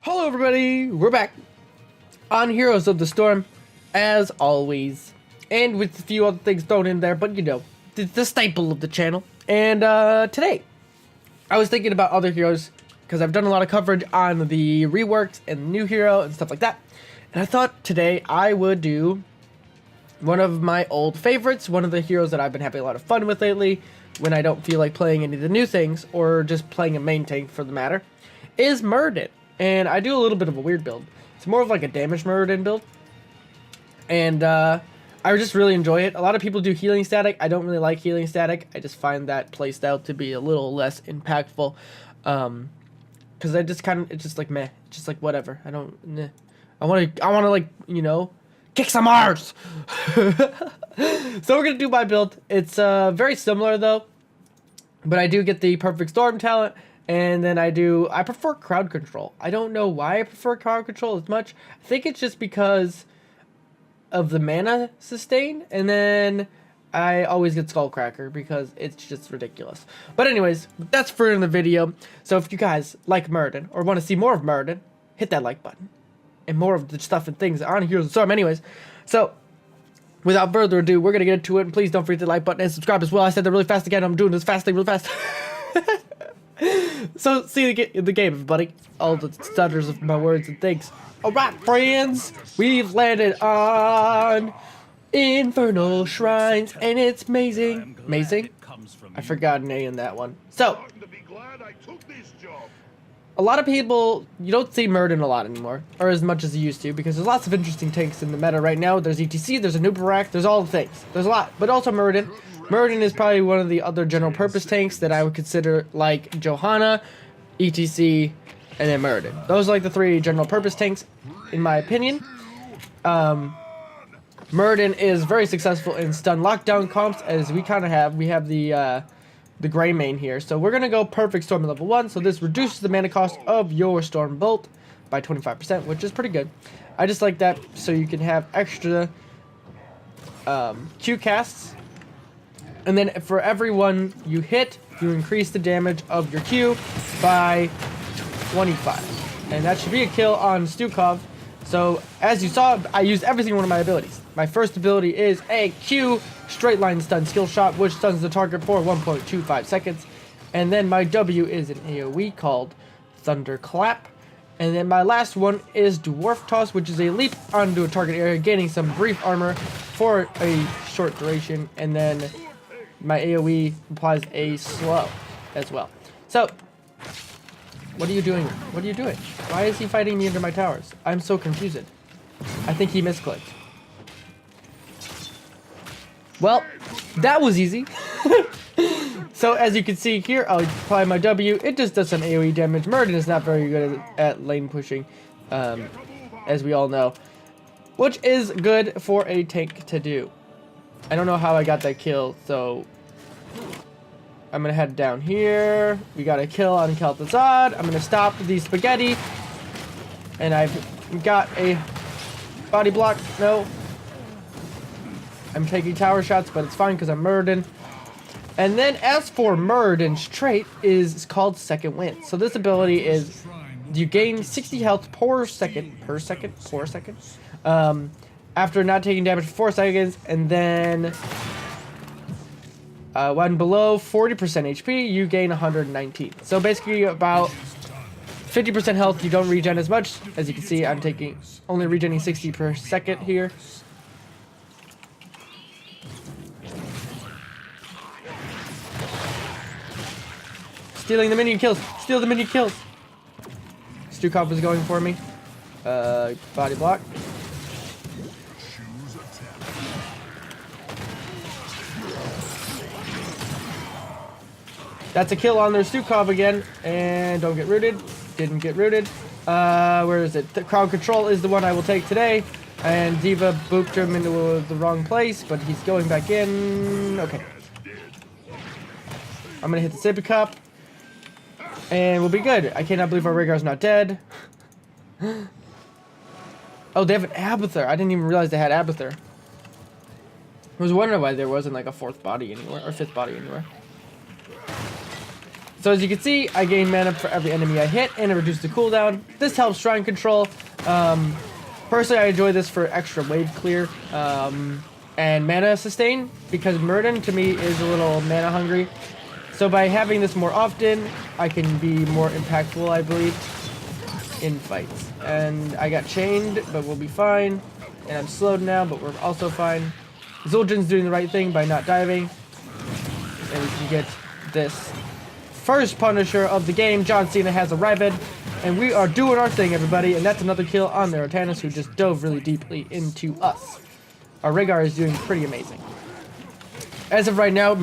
Hello everybody, we're back on Heroes of the Storm, as always, and with a few other things thrown in there, but you know, the staple of the channel. And today, I was thinking about other heroes, because I've done a lot of coverage on the reworks and the new hero and stuff like that, and I thought today I would do one of my old favorites, one of the heroes that I've been having a lot of fun with lately, when I don't feel like playing any of the new things, or just playing a main tank for the matter, is Muradin. And I do a little bit of a weird build. It's more of like a damage Muradin build. And I just really enjoy it. A lot of people do healing static. I don't really like healing static. I just find that playstyle to be a little less impactful. Because I just kind of, it's just like meh. Just like whatever. I don't, nah. I want to like, you know, kick some arse. So we're going to do my build. It's very similar though. But I do get the perfect storm talent. And then I prefer crowd control. I don't know why I prefer crowd control as much. I think it's just because of the mana sustain. And then I always get Skullcracker because it's just ridiculous. But anyways, that's for in the video. So if you guys like Muradin or want to see more of Muradin, hit that like button. And more of the stuff and things on Heroes of the Storm anyways. So without further ado, we're going to get into it. And please don't forget to like button and subscribe as well. I said that really fast again. I'm doing this really fast. So, see the game, everybody. All the stutters of my words and things. Alright, friends. We've landed on Infernal Shrines, and it's amazing. Amazing? I forgot an A in that one. So, a lot of people, you don't see Muradin a lot anymore, or as much as you used to, because there's lots of interesting tanks in the meta right now. There's ETC, there's a new Barak, there's all the things. There's a lot, but also Muradin. Muradin is probably one of the other general purpose tanks that I would consider like Johanna, ETC, and then Muradin. Those are like the three general purpose tanks, in my opinion. Muradin is very successful in stun lockdown comps, as we kind of have. We have the gray main here. So we're going to go perfect storm level 1. So this reduces the mana cost of your storm bolt by 25%, which is pretty good. I just like that so you can have extra Q casts. And then for every one you hit, you increase the damage of your Q by 25. And that should be a kill on Stukov. So as you saw, I used every single one of my abilities. My first ability is a Q straight line stun skill shot, which stuns the target for 1.25 seconds. And then my W is an AoE called Thunderclap. And then my last one is Dwarf Toss, which is a leap onto a target area, gaining some brief armor for a short duration. And then my AoE applies a slow as well. So, what are you doing? What are you doing? Why is he fighting me under my towers? I'm so confused. I think he misclicked. Well, that was easy. So, as you can see here, I'll apply my W. It just does some AoE damage. Muradin is not very good at lane pushing, as we all know, which is good for a tank to do. I don't know how I got that kill, so I'm gonna head down here. We got a kill on Kel'Thuzad. I'm gonna stop the spaghetti, and I've got a body block. No, I'm taking tower shots, but it's fine because I'm Muradin. And then as for Muradin's trait, is called Second Wind. So this ability is you gain 60 health per second. After not taking damage for 4 seconds, and then when below 40% HP, you gain 119. So basically about 50% health, you don't regen as much. As you can see, I'm only regenerating 60 per second here. Stealing the minion kills. Steal the minion kills. Stukov is going for me. Body block. That's a kill on their Stukov again, and don't get rooted. Didn't get rooted. Where is it? The crowd control is the one I will take today, and Diva booped him into the wrong place, but he's going back in. Okay. I'm gonna hit the sippy cup, and we'll be good. I cannot believe our Rhaegar's not dead. Oh, they have an Abathur. I didn't even realize they had Abathur. I was wondering why there wasn't like a fourth body anywhere, or fifth body anywhere. So as you can see, I gain mana for every enemy I hit, and it reduces the cooldown. This helps shrine control. Personally, I enjoy this for extra wave clear and mana sustain, because Muradin to me is a little mana hungry. So by having this more often, I can be more impactful, I believe, in fights. And I got chained, but we'll be fine. And I'm slowed now, but we're also fine. Zul'jin's doing the right thing by not diving. And we can get this first Punisher of the game. John Cena has arrived. And we are doing our thing, everybody. And that's another kill on their Artanis, who just dove really deeply into us. Our Rhaegar is doing pretty amazing. As of right now,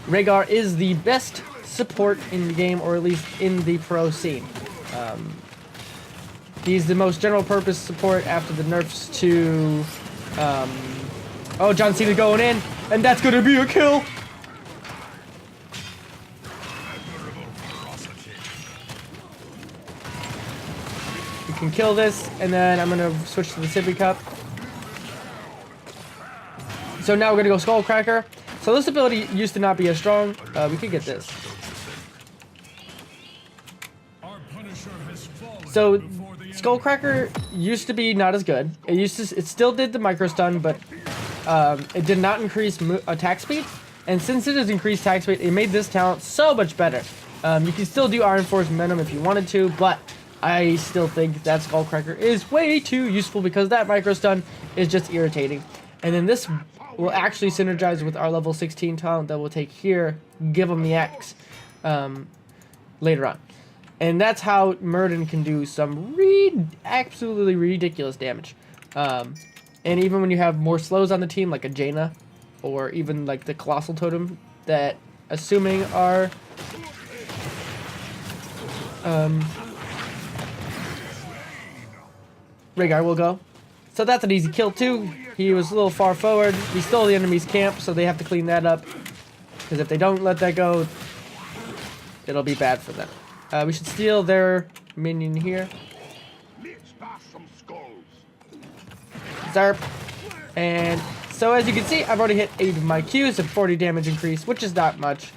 Rhaegar is the best support in the game, or at least in the pro scene. He's the most general purpose support after the nerfs to... oh, John Cena going in, and that's going to be a kill! We can kill this, and then I'm going to switch to the Sippy Cup. So now we're going to go Skullcracker. So this ability used to not be as strong. We could get this. So Skullcracker used to be not as good. It still did the micro stun, but it did not increase attack speed. And since it has increased attack speed, it made this talent so much better. You can still do Iron Force Momentum if you wanted to, but I still think that Skullcracker is way too useful because that micro stun is just irritating. And then this will actually synergize with our level 16 talent that we'll take here, give him the X later on. And that's how Muradin can do some absolutely ridiculous damage. And even when you have more slows on the team, like a Jaina, or even like the Colossal Totem, that assuming are Rhaegar will go. So that's an easy kill too. He was a little far forward. He stole the enemy's camp, so they have to clean that up. Because if they don't let that go, it'll be bad for them. We should steal their minion here. Zarp. And so as you can see, I've already hit 8 of my Qs and 40 damage increase, which is not much.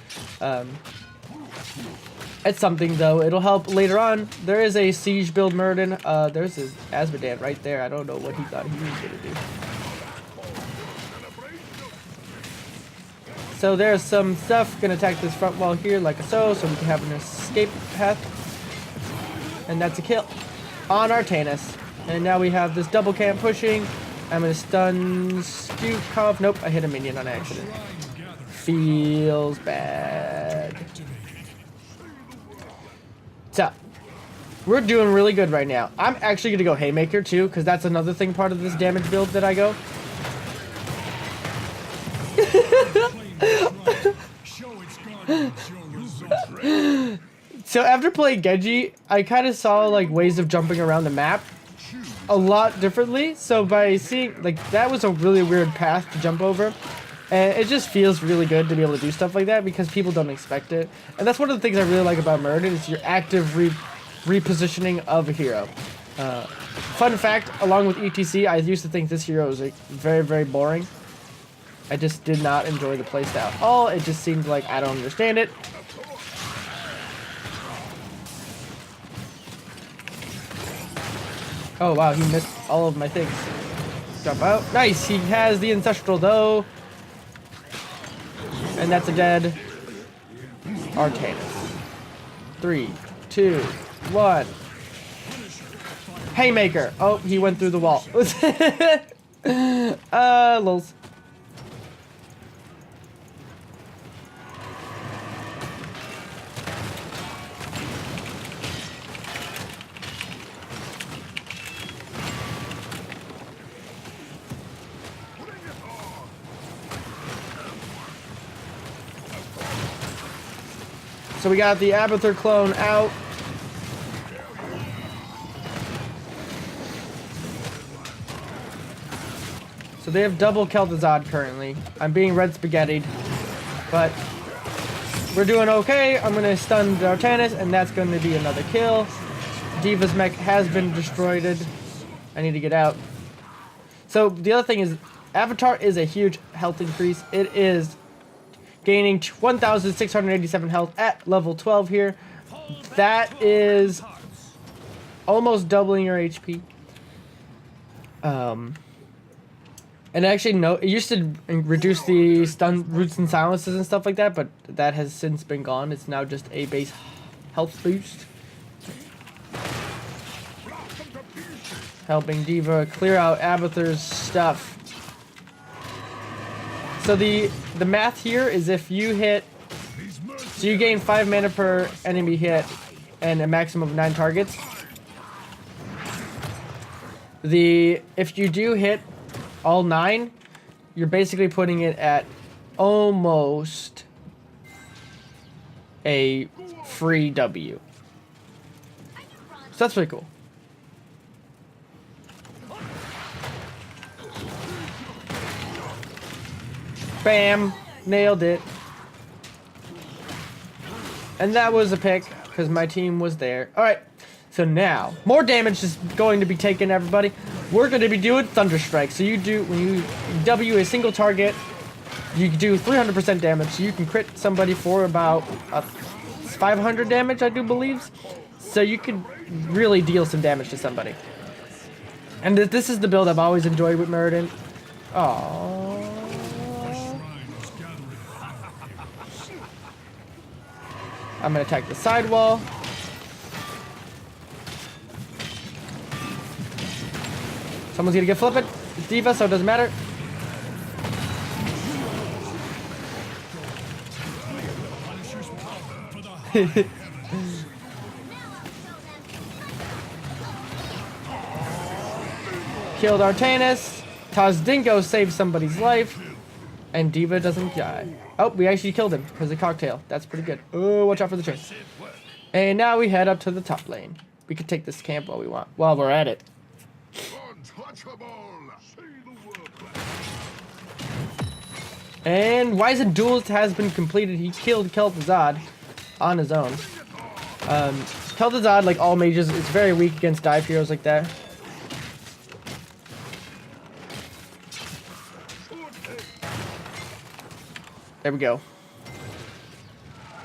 It's something though. It'll help later on. There is a siege build Muradin. There's his Asmodan right there. I don't know what he thought he was gonna do. So there's some stuff gonna attack this front wall here like so we can have an escape path. And that's a kill on Artanis. And now we have this double camp pushing. I'm gonna stun Stukov. Nope, I hit a minion on accident. Feels bad. So, we're doing really good right now. I'm actually gonna go Haymaker too, because that's another thing part of this damage build that I go. So after playing Genji, I kind of saw like ways of jumping around the map a lot differently. So by seeing like that was a really weird path to jump over, and it just feels really good to be able to do stuff like that because people don't expect it. And that's one of the things I really like about Muradin is your active repositioning of a hero. Fun fact, along with ETC, I used to think this hero was like very, very boring. I just did not enjoy the playstyle at all. It just seemed like I don't understand it. Oh wow, he missed all of my things. Jump out. Nice, he has the Ancestral though. And that's a dead Artanis. 3, 2, 1. Haymaker. Oh, he went through the wall. Lols. So we got the Abathur clone out. So they have double Kel'Thuzad currently. I'm being red spaghettied, but we're doing okay. I'm gonna stun Artanis, and that's gonna be another kill. Diva's mech has been destroyed. I need to get out. So the other thing is, Avatar is a huge health increase. It is gaining 1,687 health at level 12 here. That is almost doubling your HP. And actually, no, it used to reduce the stun roots and silences and stuff like that, but that has since been gone. It's now just a base health boost. Helping D.Va clear out Abathur's stuff. So the math here is if you hit, so you gain 5 mana per enemy hit and a maximum of 9 targets. If you do hit all 9, you're basically putting it at almost a free W. So that's pretty cool. Bam! Nailed it. And that was a pick, because my team was there. Alright, so now, more damage is going to be taken, everybody. We're going to be doing Thunder Strike. So you do, when you W a single target, you do 300% damage. So you can crit somebody for about 500 damage, I do believe. So you could really deal some damage to somebody. And this is the build I've always enjoyed with Muradin. Aww. I'm gonna attack the sidewall. Someone's gonna get flipped. It's D.Va, so it doesn't matter. Killed Artanis. Tazdingo saved somebody's life. And D.Va doesn't die. Oh, we actually killed him because of cocktail. That's pretty good. Oh, watch out for the chase. And now we head up to the top lane. We could take this camp while we want. While we're at it. And Wizen Duelist has been completed. He killed Kel'Thuzad on his own. Kel'Thuzad, like all mages, is very weak against dive heroes like that. There we go.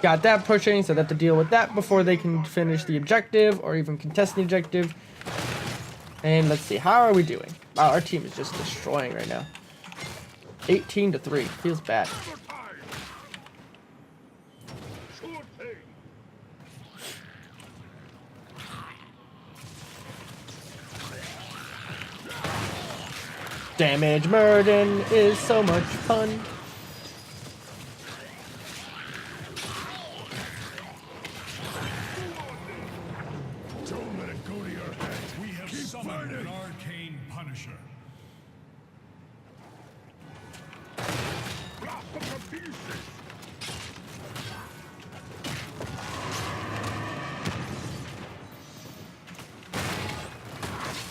Got that pushing, so they have to deal with that before they can finish the objective or even contest the objective. And let's see, how are we doing? Wow, our team is just destroying right now. 18-3, feels bad. Damage Muradin is so much fun.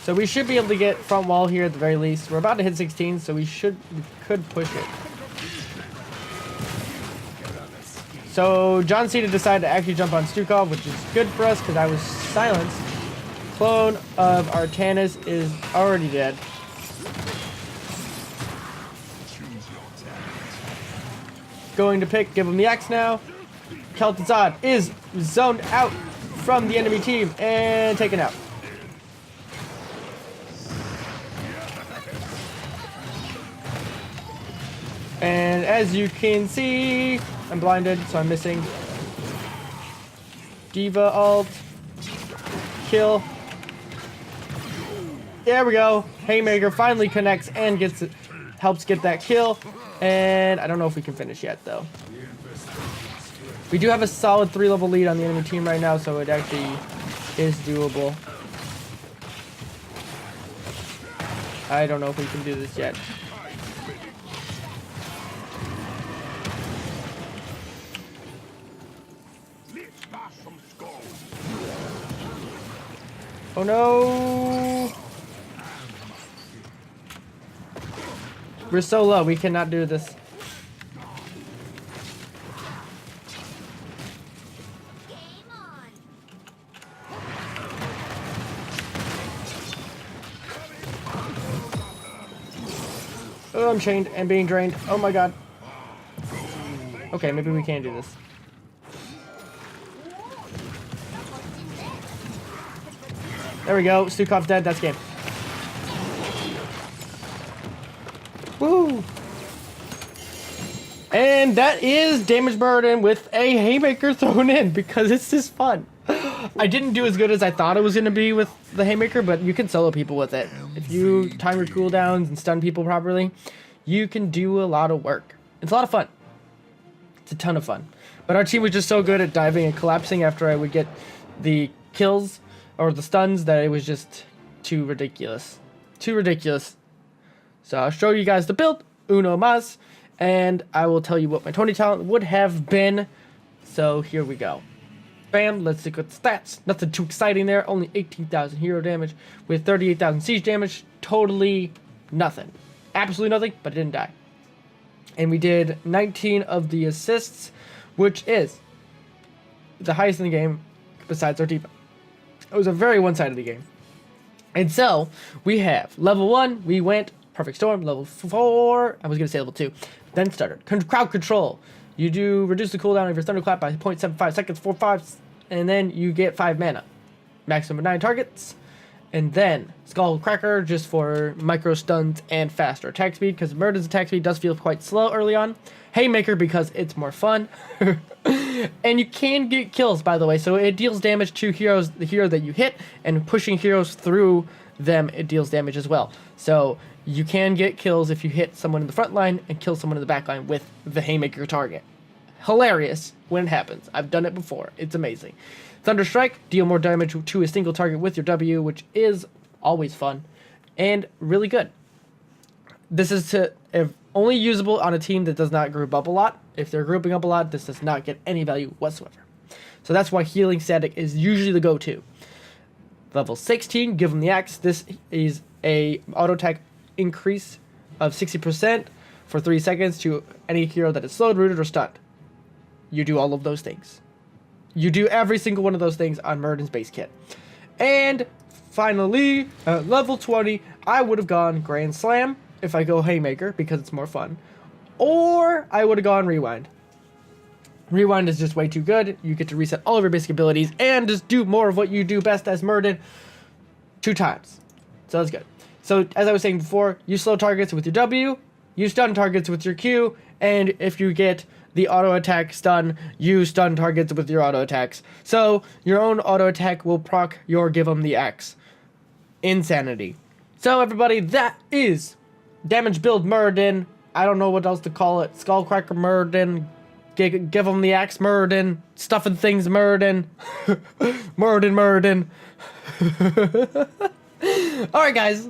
So we should be able to get front wall here at the very least. We're about to hit 16, so we could push it. So John Cena decided to actually jump on Stukov, which is good for us because I was silenced. Clone of Artanis is already dead. Going to pick, give him the axe now. Kel'Thuzad is zoned out from the enemy team and taken out. And as you can see, I'm blinded, so I'm missing. D.Va ult. Kill. There we go. Haymaker finally connects and helps get that kill. And I don't know if we can finish yet, though. We do have a solid 3-level lead on the enemy team right now, so it actually is doable. I don't know if we can do this yet. Oh no! We're so low, we cannot do this. Oh, I'm chained and being drained. Oh my god. Okay, maybe we can do this. There we go. Stukov's dead. That's game. Woo! And that is damage Muradin with a Haymaker thrown in because it's just fun. I didn't do as good as I thought it was going to be with the Haymaker, but you can solo people with it. If you time your cooldowns and stun people properly, you can do a lot of work. It's a lot of fun. It's a ton of fun. But our team was just so good at diving and collapsing after I would get the kills or the stuns that it was just too ridiculous. Too ridiculous. So I'll show you guys the build, uno mas, and I will tell you what my Tony talent would have been. So here we go. Bam, let's look at the stats. Nothing too exciting there. Only 18,000 hero damage with 38,000 siege damage. Totally nothing. Absolutely nothing, but it didn't die. And we did 19 of the assists, which is the highest in the game besides our defense. It was a very one-sided game. And so we have level 1, we went Perfect Storm. Level 4, I was going to say level 2. Then started crowd control. You do reduce the cooldown of your thunderclap by 0.75 seconds, 4 5, and then you get 5 mana. Maximum of 9 targets. And then Skull Cracker just for micro stuns and faster attack speed, because Muradin's attack speed does feel quite slow early on. Haymaker because it's more fun. And you can get kills, by the way, so it deals damage to heroes, the hero that you hit, and pushing heroes through them, it deals damage as well. So you can get kills if you hit someone in the front line and kill someone in the back line with the Haymaker target. Hilarious when it happens. I've done it before. It's amazing. Thunder Strike, deal more damage to a single target with your W, which is always fun and really good. This is only usable on a team that does not group up a lot. If they're grouping up a lot, this does not get any value whatsoever. So that's why healing static is usually the go-to. Level 16, give them the axe. This is a auto attack increase of 60% for 3 seconds to any hero that is slowed, rooted, or stunned. You do all of those things. You do every single one of those things on Muradin's base kit. And finally, at level 20, I would have gone Grand Slam if I go Haymaker because it's more fun. Or I would have gone Rewind. Rewind is just way too good. You get to reset all of your basic abilities and just do more of what you do best as Muradin 2 times. So that's good. So as I was saying before, you slow targets with your W, you stun targets with your Q, and if you get the auto attack stun, you stun targets with your auto attacks. So your own auto attack will proc your give 'em the axe. Insanity. So everybody, that is damage build Muradin. I don't know what else to call it. Skullcracker Muradin. Give 'em the axe Muradin. Stuffing things Muradin. Muradin. Alright guys.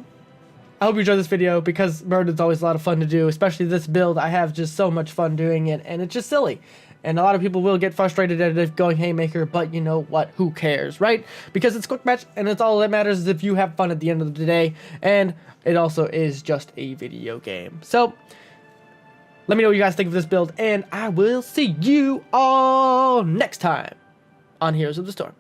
I hope you enjoyed this video because Muradin's always a lot of fun to do, especially this build. I have just so much fun doing it, and it's just silly. And a lot of people will get frustrated at it going Haymaker, but you know what? Who cares, right? Because it's quick match, and it's all that matters is if you have fun at the end of the day, and it also is just a video game. So, let me know what you guys think of this build, and I will see you all next time on Heroes of the Storm.